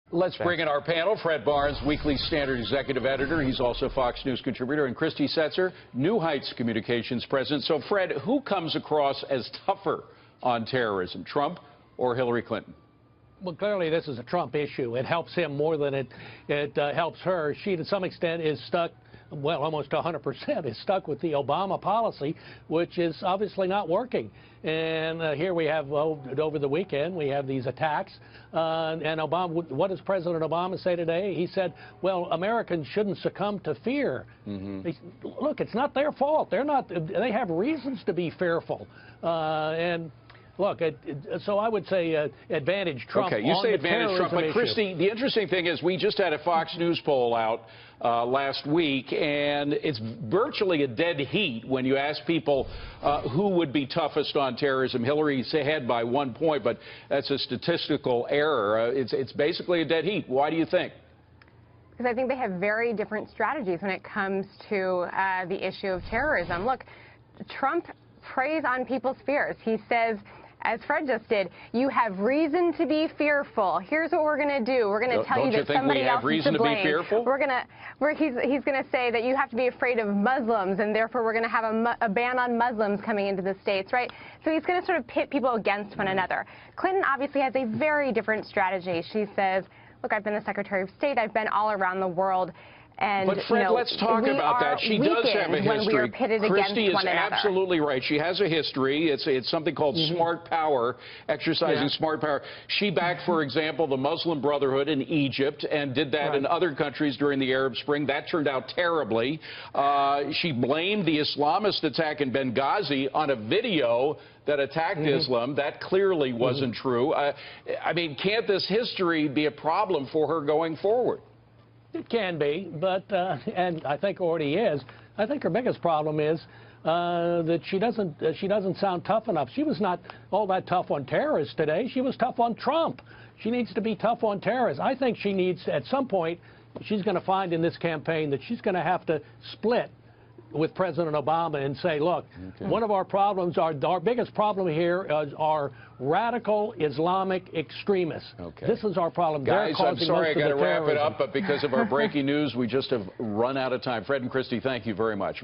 Let's bring in our panel. Fred Barnes, Weekly Standard Executive Editor. He's also Fox News contributor. And Christy Setzer, New Heights Communications President. So, Fred, who comes across as tougher on terrorism, Trump or Hillary Clinton? Well, clearly this is a Trump issue. It helps him more than it helps her. She, to some extent, is stuck, well, almost 100% is stuck with the Obama policy, which is obviously not working. And here we have, over the weekend, we have these attacks. And Obama, what does President Obama say today? He said, well, Americans shouldn't succumb to fear. Look, it's not their fault. They have reasons to be fearful. Look, so I would say advantage Trump. Okay, you say advantage Trump, but Christy, the interesting thing is we just had a Fox News poll out last week, and it's virtually a dead heat when you ask people who would be toughest on terrorism. Hillary's ahead by 1 point, but that's a statistical error. It's basically a dead heat. Why do you think? Because I think they have very different strategies when it comes to the issue of terrorism. Look, Trump preys on people's fears. He says, as Fred just did, you have reason to be fearful. Here's what we're going to do. We're going to tell you that somebody else is to blame. Don't you think we have reason to be fearful? He's going to say that you have to be afraid of Muslims, and therefore we're going to have a ban on Muslims coming into the states, right? So he's going to sort of pit people against one another. Clinton obviously has a very different strategy. She says, look, I've been the Secretary of State. I've been all around the world. And, but Fred, let's talk about that. She does have a history. Christy is absolutely right. She has a history. It's something called smart power, exercising smart power. She backed, for example, the Muslim Brotherhood in Egypt and did that in other countries during the Arab Spring. That turned out terribly. She blamed the Islamist attack in Benghazi on a video that attacked Islam. That clearly wasn't true. I mean, can't this history be a problem for her going forward? It can be, but and I think already is. I think her biggest problem is that she doesn't sound tough enough. She was not all that tough on terrorists today. She was tough on Trump. She needs to be tough on terrorists. I think she needs, at some point, she's going to find in this campaign that she's going to have to split with President Obama and say, look, one of our problems, our biggest problem here are radical Islamic extremists. This is our problem. Guys, I'm sorry, I got to wrap it up, but because of our breaking news, we just have run out of time. Fred and Christy, thank you very much.